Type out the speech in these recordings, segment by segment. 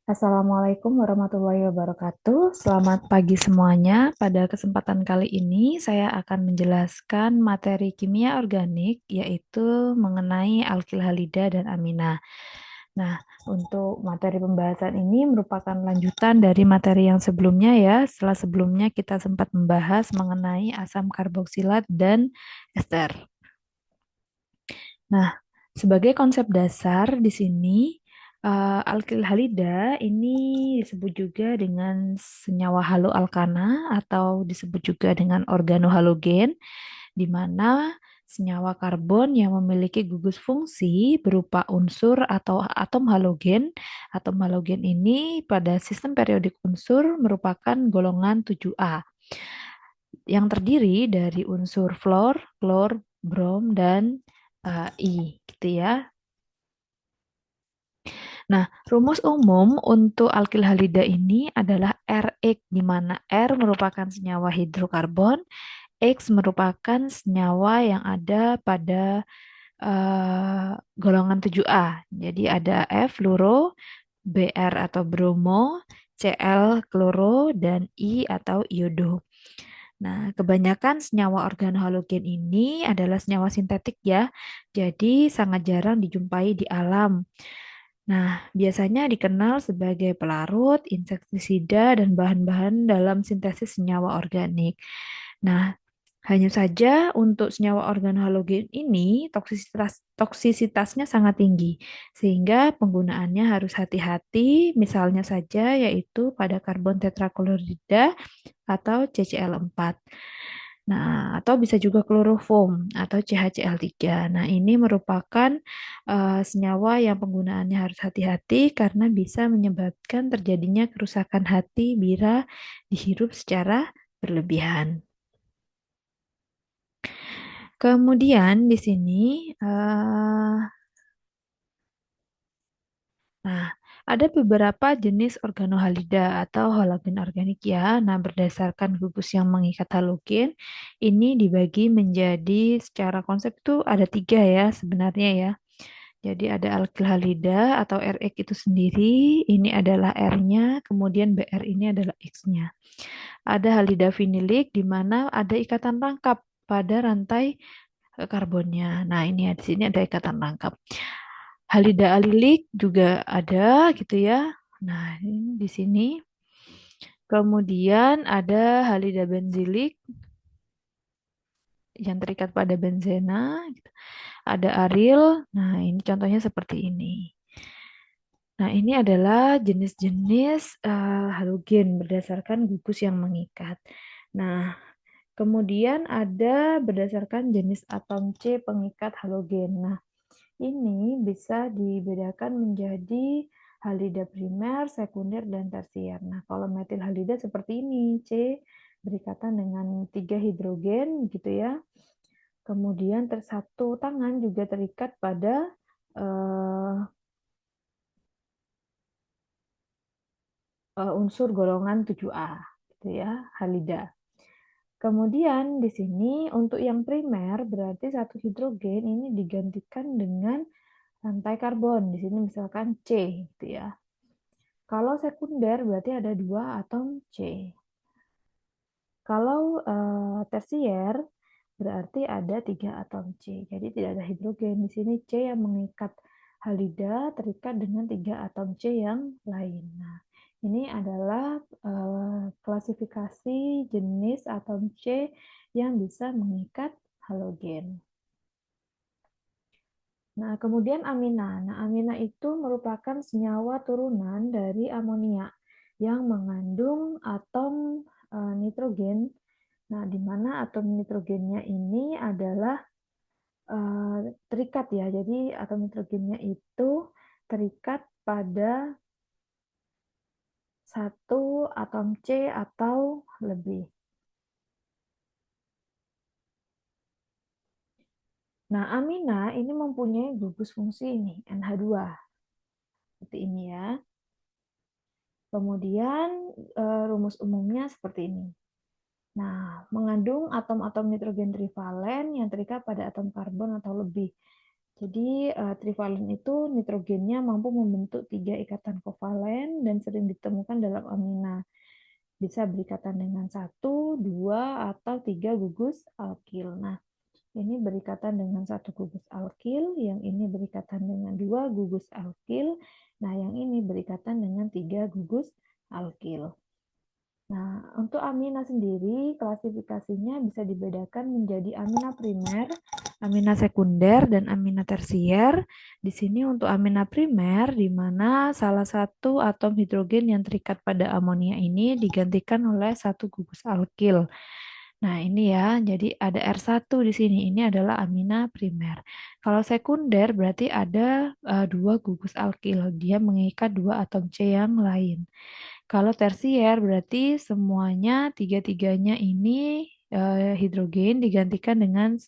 Assalamualaikum warahmatullahi wabarakatuh. Selamat pagi semuanya. Pada kesempatan kali ini, saya akan menjelaskan materi kimia organik, yaitu mengenai alkil halida dan amina. Nah, untuk materi pembahasan ini merupakan lanjutan dari materi yang sebelumnya ya. Setelah sebelumnya kita sempat membahas mengenai asam karboksilat dan ester. Nah, sebagai konsep dasar di sini, alkil halida ini disebut juga dengan senyawa halo alkana atau disebut juga dengan organohalogen, di mana senyawa karbon yang memiliki gugus fungsi berupa unsur atau atom halogen. Atom halogen ini pada sistem periodik unsur merupakan golongan 7A yang terdiri dari unsur fluor, klor, brom, dan I gitu ya. Nah, rumus umum untuk alkil halida ini adalah Rx, di mana R merupakan senyawa hidrokarbon, X merupakan senyawa yang ada pada golongan 7A. Jadi ada F fluoro, Br atau bromo, Cl kloro, dan I atau iodo. Nah, kebanyakan senyawa organohalogen ini adalah senyawa sintetik ya, jadi sangat jarang dijumpai di alam. Nah, biasanya dikenal sebagai pelarut, insektisida, dan bahan-bahan dalam sintesis senyawa organik. Nah, hanya saja untuk senyawa organohalogen ini toksisitasnya sangat tinggi, sehingga penggunaannya harus hati-hati, misalnya saja yaitu pada karbon tetraklorida atau CCl4. Nah, atau bisa juga kloroform atau CHCl3. Nah, ini merupakan senyawa yang penggunaannya harus hati-hati karena bisa menyebabkan terjadinya kerusakan hati bila dihirup secara berlebihan. Kemudian di sini, nah, ada beberapa jenis organohalida atau halogen organik ya. Nah, berdasarkan gugus yang mengikat halogen, ini dibagi menjadi secara konsep itu ada tiga ya sebenarnya ya. Jadi ada alkyl halida atau Rx itu sendiri, ini adalah R-nya, kemudian Br ini adalah X-nya. Ada halida vinilik di mana ada ikatan rangkap pada rantai karbonnya. Nah, ini ya di sini ada ikatan rangkap. Halida alilik juga ada gitu ya. Nah, ini di sini. Kemudian ada halida benzilik yang terikat pada benzena. Gitu. Ada aril. Nah, ini contohnya seperti ini. Nah, ini adalah jenis-jenis halogen berdasarkan gugus yang mengikat. Nah, kemudian ada berdasarkan jenis atom C pengikat halogen. Nah, ini bisa dibedakan menjadi halida primer, sekunder, dan tersier. Nah, kalau metil halida seperti ini, C berikatan dengan 3 hidrogen gitu ya. Kemudian satu tangan juga terikat pada unsur golongan 7A gitu ya, halida. Kemudian di sini untuk yang primer berarti satu hidrogen ini digantikan dengan rantai karbon. Di sini misalkan C gitu ya. Kalau sekunder berarti ada 2 atom C. Kalau tersier berarti ada 3 atom C. Jadi tidak ada hidrogen. Di sini C yang mengikat halida terikat dengan 3 atom C yang lain. Nah, ini adalah klasifikasi jenis atom C yang bisa mengikat halogen. Nah, kemudian amina. Nah, amina itu merupakan senyawa turunan dari amonia yang mengandung atom nitrogen. Nah, di mana atom nitrogennya ini adalah terikat ya. Jadi atom nitrogennya itu terikat pada satu atom C atau lebih. Nah, amina ini mempunyai gugus fungsi ini, NH2. Seperti ini ya. Kemudian rumus umumnya seperti ini. Nah, mengandung atom-atom nitrogen trivalen yang terikat pada atom karbon atau lebih. Jadi trivalen itu nitrogennya mampu membentuk 3 ikatan kovalen dan sering ditemukan dalam amina. Bisa berikatan dengan 1, 2, atau 3 gugus alkil. Nah, ini berikatan dengan 1 gugus alkil, yang ini berikatan dengan 2 gugus alkil, nah yang ini berikatan dengan 3 gugus alkil. Nah, untuk amina sendiri, klasifikasinya bisa dibedakan menjadi amina primer, amina sekunder, dan amina tersier. Di sini untuk amina primer, di mana salah satu atom hidrogen yang terikat pada amonia ini digantikan oleh 1 gugus alkil. Nah, ini ya, jadi ada R1 di sini. Ini adalah amina primer. Kalau sekunder berarti ada 2 gugus alkil. Dia mengikat 2 atom C yang lain. Kalau tersier berarti semuanya tiga-tiganya ini hidrogen digantikan dengan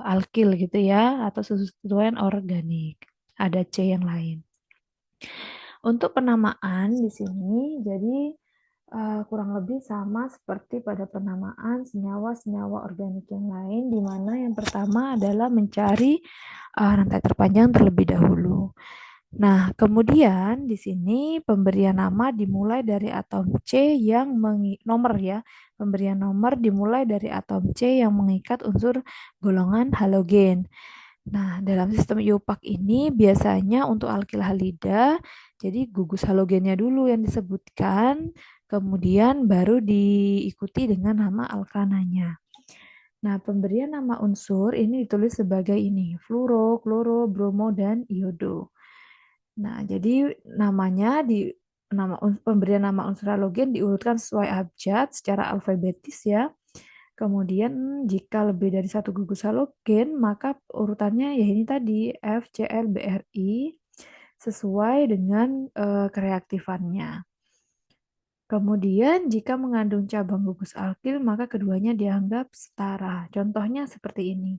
alkil gitu ya, atau substituen organik. Ada C yang lain. Untuk penamaan di sini jadi kurang lebih sama seperti pada penamaan senyawa-senyawa organik yang lain, di mana yang pertama adalah mencari rantai terpanjang terlebih dahulu. Nah, kemudian di sini pemberian nama dimulai dari atom C yang nomor ya. Pemberian nomor dimulai dari atom C yang mengikat unsur golongan halogen. Nah, dalam sistem IUPAC ini biasanya untuk alkil halida, jadi gugus halogennya dulu yang disebutkan, kemudian baru diikuti dengan nama alkananya. Nah, pemberian nama unsur ini ditulis sebagai ini, fluoro, kloro, bromo, dan iodo. Nah, jadi namanya di pemberian nama unsur halogen diurutkan sesuai abjad secara alfabetis ya. Kemudian jika lebih dari 1 gugus halogen, maka urutannya ya ini tadi F, C, L, B, R, I sesuai dengan kereaktifannya. Kemudian jika mengandung cabang gugus alkil, maka keduanya dianggap setara. Contohnya seperti ini.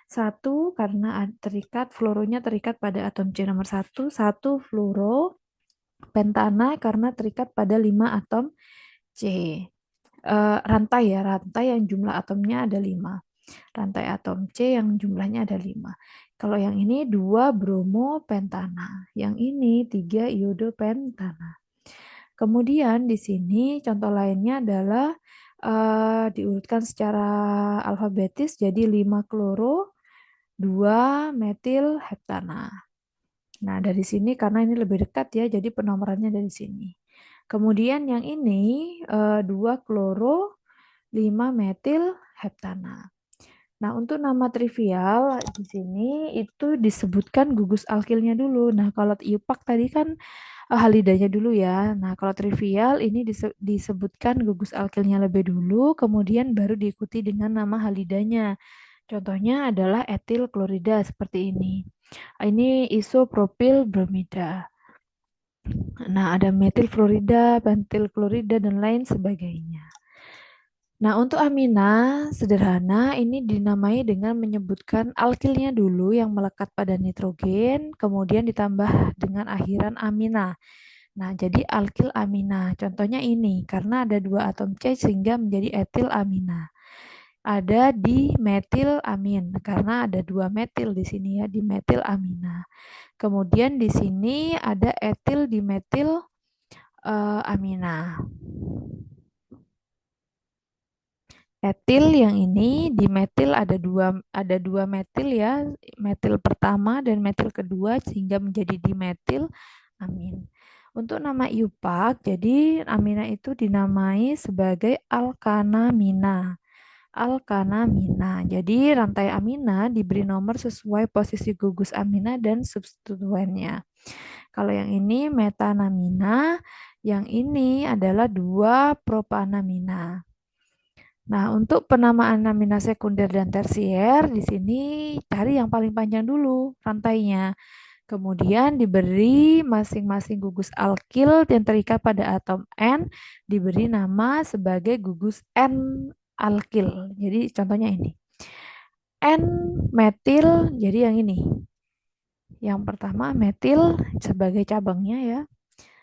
1 karena terikat fluoronya terikat pada atom C nomor 1, 1 fluoro pentana karena terikat pada 5 atom C. Rantai ya, rantai yang jumlah atomnya ada 5. Rantai atom C yang jumlahnya ada 5. Kalau yang ini 2 bromo pentana, yang ini 3 iodo pentana. Kemudian di sini contoh lainnya adalah diurutkan secara alfabetis jadi 5 kloro, 2 metil heptana. Nah, dari sini karena ini lebih dekat ya, jadi penomorannya dari sini. Kemudian yang ini 2 kloro, 5 metil heptana. Nah, untuk nama trivial di sini itu disebutkan gugus alkilnya dulu. Nah, kalau IUPAC tadi kan halidanya dulu ya. Nah, kalau trivial ini disebutkan gugus alkilnya lebih dulu, kemudian baru diikuti dengan nama halidanya. Contohnya adalah etil klorida seperti ini. Ini isopropil bromida. Nah, ada metil fluorida, pentil klorida, dan lain sebagainya. Nah, untuk amina sederhana ini dinamai dengan menyebutkan alkilnya dulu yang melekat pada nitrogen, kemudian ditambah dengan akhiran amina. Nah, jadi alkil amina. Contohnya ini, karena ada 2 atom C sehingga menjadi etil amina. Ada di metil amin, karena ada 2 metil di sini ya, di metil amina. Kemudian di sini ada etil dimetil amina. Etil yang ini dimetil ada dua metil ya, metil pertama dan metil kedua sehingga menjadi dimetil amin. Untuk nama IUPAC, jadi amina itu dinamai sebagai alkanamina. Alkanamina. Jadi rantai amina diberi nomor sesuai posisi gugus amina dan substituennya. Kalau yang ini metanamina, yang ini adalah 2 propanamina. Nah, untuk penamaan amina sekunder dan tersier, di sini cari yang paling panjang dulu rantainya. Kemudian diberi masing-masing gugus alkil yang terikat pada atom N, diberi nama sebagai gugus N alkil. Jadi contohnya ini. N metil, jadi yang ini. Yang pertama metil sebagai cabangnya ya.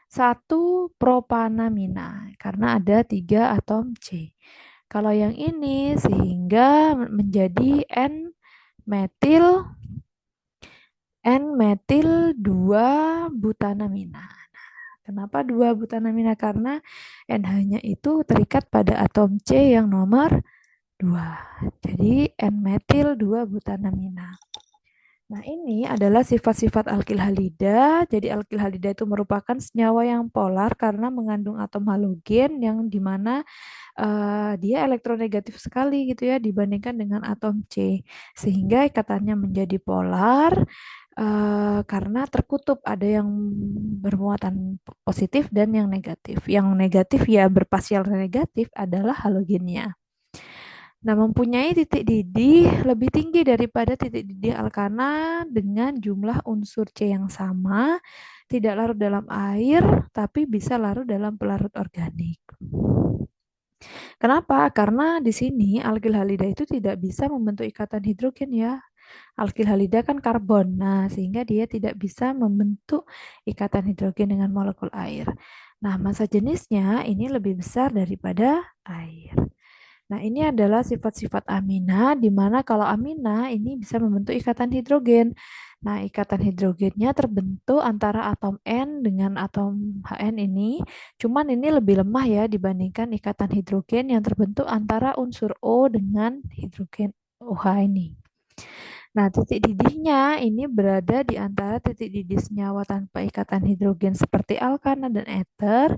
1 propanamina, karena ada 3 atom C. Kalau yang ini sehingga menjadi N metil N-metil 2 butanamina. Kenapa 2 butanamina? Karena NH-nya itu terikat pada atom C yang nomor 2. Jadi N-metil 2 butanamina. Nah, ini adalah sifat-sifat alkil halida. Jadi alkil halida itu merupakan senyawa yang polar karena mengandung atom halogen yang dimana dia elektronegatif sekali gitu ya dibandingkan dengan atom C. Sehingga ikatannya menjadi polar karena terkutub ada yang bermuatan positif dan yang negatif. Yang negatif ya berparsial negatif adalah halogennya. Nah, mempunyai titik didih lebih tinggi daripada titik didih alkana dengan jumlah unsur C yang sama, tidak larut dalam air, tapi bisa larut dalam pelarut organik. Kenapa? Karena di sini alkil halida itu tidak bisa membentuk ikatan hidrogen ya. Alkil halida kan karbon, nah sehingga dia tidak bisa membentuk ikatan hidrogen dengan molekul air. Nah, massa jenisnya ini lebih besar daripada air. Nah, ini adalah sifat-sifat amina, di mana kalau amina ini bisa membentuk ikatan hidrogen. Nah, ikatan hidrogennya terbentuk antara atom N dengan atom HN ini, cuman ini lebih lemah ya dibandingkan ikatan hidrogen yang terbentuk antara unsur O dengan hidrogen OH ini. Nah, titik didihnya ini berada di antara titik didih senyawa tanpa ikatan hidrogen seperti alkana dan ether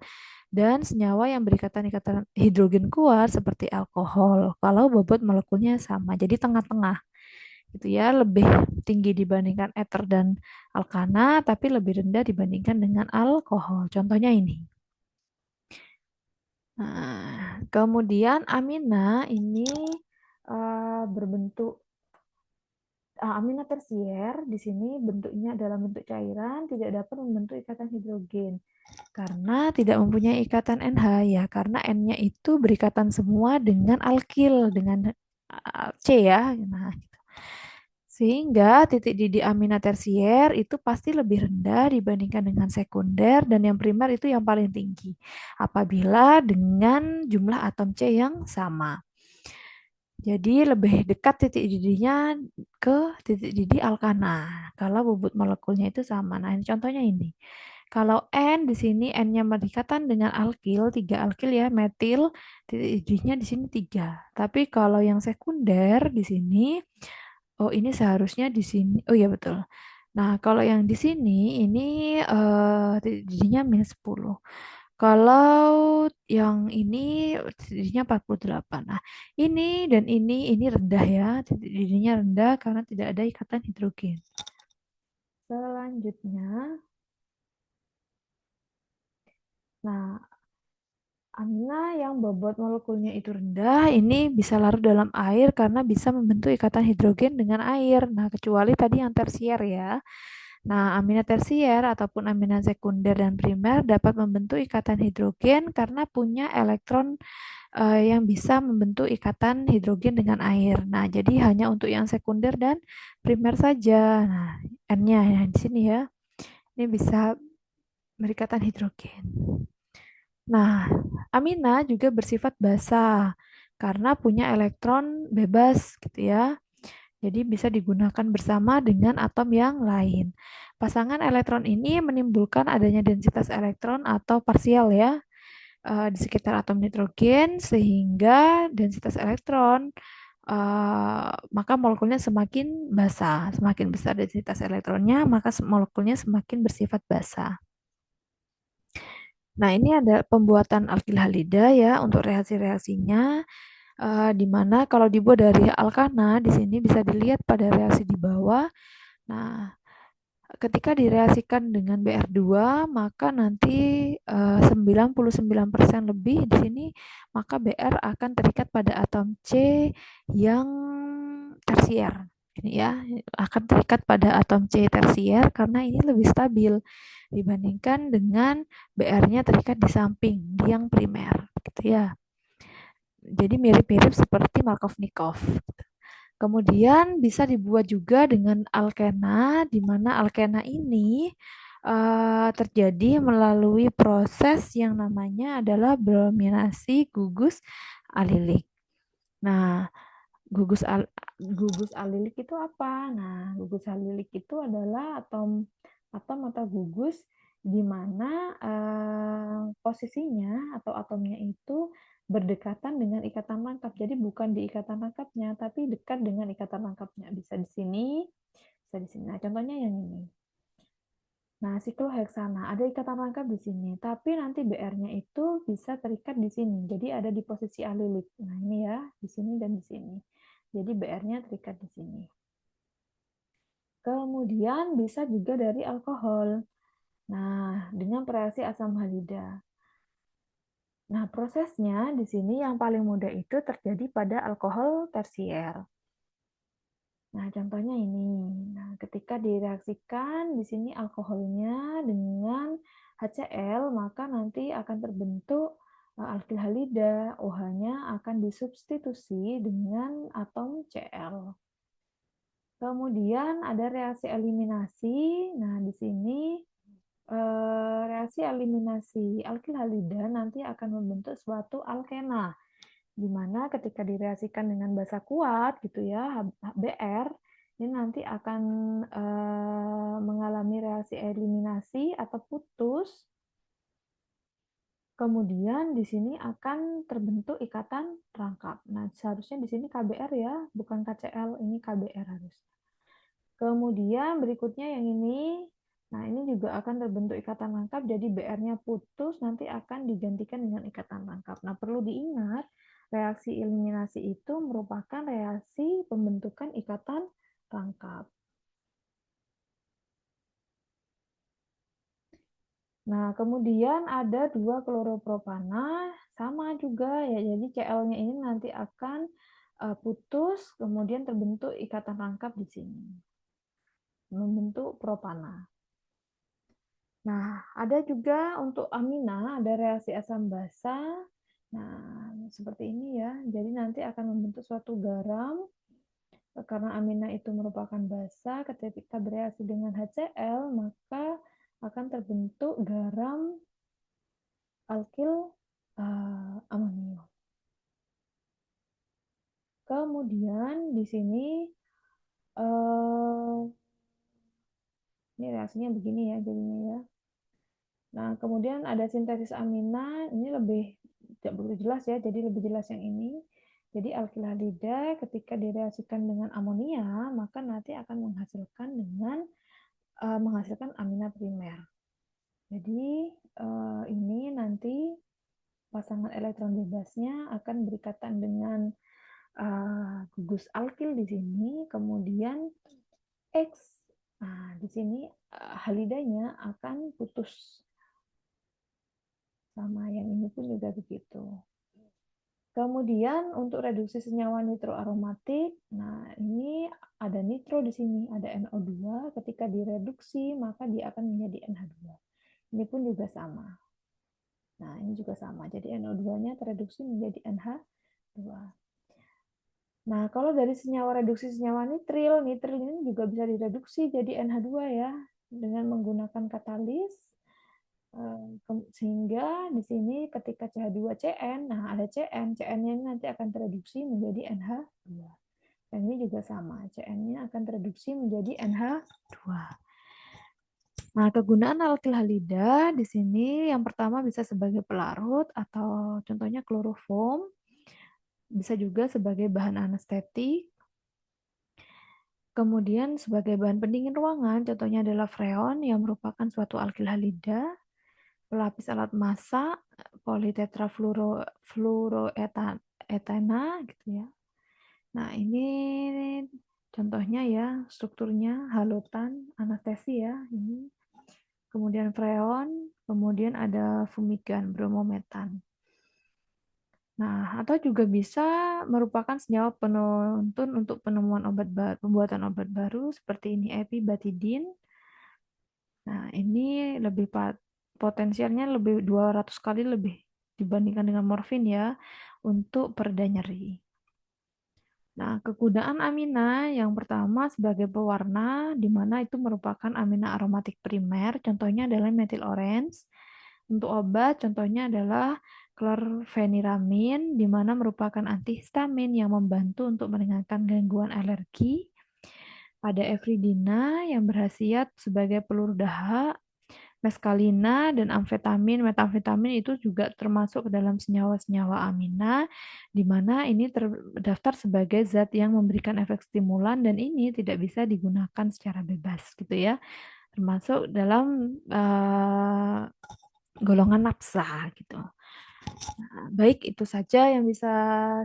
dan senyawa yang berikatan ikatan hidrogen kuat seperti alkohol kalau bobot molekulnya sama. Jadi tengah-tengah gitu ya, lebih tinggi dibandingkan ether dan alkana tapi lebih rendah dibandingkan dengan alkohol. Contohnya ini. Nah, kemudian amina ini berbentuk amina tersier di sini bentuknya dalam bentuk cairan tidak dapat membentuk ikatan hidrogen karena tidak mempunyai ikatan NH ya karena N-nya itu berikatan semua dengan alkil dengan C ya. Nah, gitu. Sehingga titik didih amina tersier itu pasti lebih rendah dibandingkan dengan sekunder dan yang primer itu yang paling tinggi apabila dengan jumlah atom C yang sama. Jadi lebih dekat titik didihnya ke titik didih alkana. Kalau bobot molekulnya itu sama. Nah, ini contohnya ini. Kalau N di sini N-nya berdekatan dengan alkil, 3 alkil ya, metil, titik didihnya di sini 3. Tapi kalau yang sekunder di sini, oh ini seharusnya di sini. Oh iya betul. Nah, kalau yang di sini ini titik didihnya minus 10. Kalau yang ini titiknya 48. Nah, ini dan ini rendah ya. Titik didihnya rendah karena tidak ada ikatan hidrogen. Selanjutnya, nah, amina yang bobot molekulnya itu rendah, ini bisa larut dalam air karena bisa membentuk ikatan hidrogen dengan air. Nah, kecuali tadi yang tersier ya. Nah, amina tersier ataupun amina sekunder dan primer dapat membentuk ikatan hidrogen karena punya elektron yang bisa membentuk ikatan hidrogen dengan air. Nah, jadi hanya untuk yang sekunder dan primer saja. Nah, N-nya ya di sini ya. Ini bisa berikatan hidrogen. Nah, amina juga bersifat basa karena punya elektron bebas gitu ya. Jadi bisa digunakan bersama dengan atom yang lain. Pasangan elektron ini menimbulkan adanya densitas elektron atau parsial ya di sekitar atom nitrogen sehingga densitas elektron maka molekulnya semakin basa. Semakin besar densitas elektronnya, maka molekulnya semakin bersifat basa. Nah, ini ada pembuatan alkil halida ya untuk reaksi-reaksinya, di mana kalau dibuat dari alkana, di sini bisa dilihat pada reaksi di bawah. Nah, ketika direaksikan dengan Br2, maka nanti 99% lebih di sini, maka Br akan terikat pada atom C yang tersier. Ini ya, akan terikat pada atom C tersier karena ini lebih stabil dibandingkan dengan Br-nya terikat di samping, di yang primer, gitu ya. Jadi mirip-mirip seperti Markovnikov. Kemudian bisa dibuat juga dengan alkena, di mana alkena ini terjadi melalui proses yang namanya adalah brominasi gugus alilik. Nah, Gugus al gugus alilik itu apa? Nah, gugus alilik itu adalah atom atau gugus di mana posisinya atau atomnya itu berdekatan dengan ikatan rangkap. Jadi bukan di ikatan rangkapnya, tapi dekat dengan ikatan rangkapnya. Bisa di sini, bisa di sini. Nah, contohnya yang ini. Nah, sikloheksana ada ikatan rangkap di sini, tapi nanti BR-nya itu bisa terikat di sini. Jadi ada di posisi alilik. Nah, ini ya, di sini dan di sini. Jadi BR-nya terikat di sini. Kemudian bisa juga dari alkohol. Nah, dengan reaksi asam halida. Nah, prosesnya di sini yang paling mudah itu terjadi pada alkohol tersier. Nah, contohnya ini. Nah, ketika direaksikan di sini alkoholnya dengan HCl, maka nanti akan terbentuk alkil halida. OH-nya akan disubstitusi dengan atom Cl. Kemudian ada reaksi eliminasi. Nah, di sini reaksi eliminasi alkil halida nanti akan membentuk suatu alkena, di mana ketika direaksikan dengan basa kuat gitu ya, Br, ini nanti akan mengalami reaksi eliminasi atau putus. Kemudian di sini akan terbentuk ikatan rangkap. Nah, seharusnya di sini KBr ya, bukan KCl, ini KBr harus. Kemudian berikutnya yang ini, nah ini juga akan terbentuk ikatan rangkap, jadi BR-nya putus, nanti akan digantikan dengan ikatan rangkap. Nah, perlu diingat, reaksi eliminasi itu merupakan reaksi pembentukan ikatan rangkap. Nah, kemudian ada 2 kloropropana, sama juga ya, jadi Cl-nya ini nanti akan putus, kemudian terbentuk ikatan rangkap di sini, membentuk propana. Nah, ada juga untuk amina, ada reaksi asam basa. Nah, seperti ini ya. Jadi nanti akan membentuk suatu garam. Karena amina itu merupakan basa, ketika bereaksi dengan HCl, maka akan terbentuk garam alkil amonium. Kemudian di sini uh, ini reaksinya begini ya jadinya ya. Nah, kemudian ada sintesis amina, ini lebih tidak begitu jelas ya, jadi lebih jelas yang ini. Jadi alkil halida ketika direaksikan dengan amonia, maka nanti akan menghasilkan amina primer. Jadi ini nanti pasangan elektron bebasnya akan berikatan dengan gugus alkil di sini, kemudian X. Nah, di sini halidanya akan putus. Sama yang ini pun juga begitu. Kemudian untuk reduksi senyawa nitroaromatik, nah ini ada nitro di sini, ada NO2, ketika direduksi maka dia akan menjadi NH2. Ini pun juga sama. Nah, ini juga sama. Jadi NO2-nya tereduksi menjadi NH2. Nah, kalau dari senyawa reduksi senyawa nitril, nitril ini juga bisa direduksi jadi NH2 ya, dengan menggunakan katalis. Sehingga di sini ketika CH2CN, nah ada CN, CN-nya nanti akan tereduksi menjadi NH2. Dan ini juga sama, CN-nya akan tereduksi menjadi NH2. Nah, kegunaan alkil halida di sini yang pertama bisa sebagai pelarut atau contohnya kloroform, bisa juga sebagai bahan anestetik. Kemudian sebagai bahan pendingin ruangan, contohnya adalah freon yang merupakan suatu alkil halida, pelapis alat masak, politetrafluoroetana gitu ya. Nah, ini contohnya ya, strukturnya halotan, anestesi ya, ini. Kemudian freon, kemudian ada fumigan, bromometan. Nah, atau juga bisa merupakan senyawa penuntun untuk penemuan pembuatan obat baru seperti ini epibatidin. Nah, ini lebih potensialnya lebih 200 kali lebih dibandingkan dengan morfin ya untuk pereda nyeri. Nah, kegunaan amina yang pertama sebagai pewarna di mana itu merupakan amina aromatik primer, contohnya adalah methyl orange. Untuk obat contohnya adalah klorfeniramin, di mana merupakan antihistamin yang membantu untuk meringankan gangguan alergi. Ada efridina yang berkhasiat sebagai peluru dahak, meskalina dan amfetamin. Metamfetamin itu juga termasuk ke dalam senyawa-senyawa amina, di mana ini terdaftar sebagai zat yang memberikan efek stimulan dan ini tidak bisa digunakan secara bebas gitu ya, termasuk dalam golongan nafsa gitu. Nah, baik, itu saja yang bisa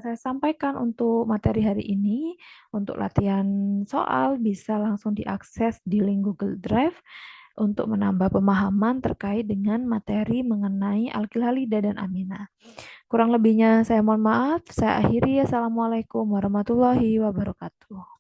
saya sampaikan untuk materi hari ini. Untuk latihan soal bisa langsung diakses di link Google Drive untuk menambah pemahaman terkait dengan materi mengenai alkil halida dan amina. Kurang lebihnya saya mohon maaf. Saya akhiri. Assalamualaikum warahmatullahi wabarakatuh.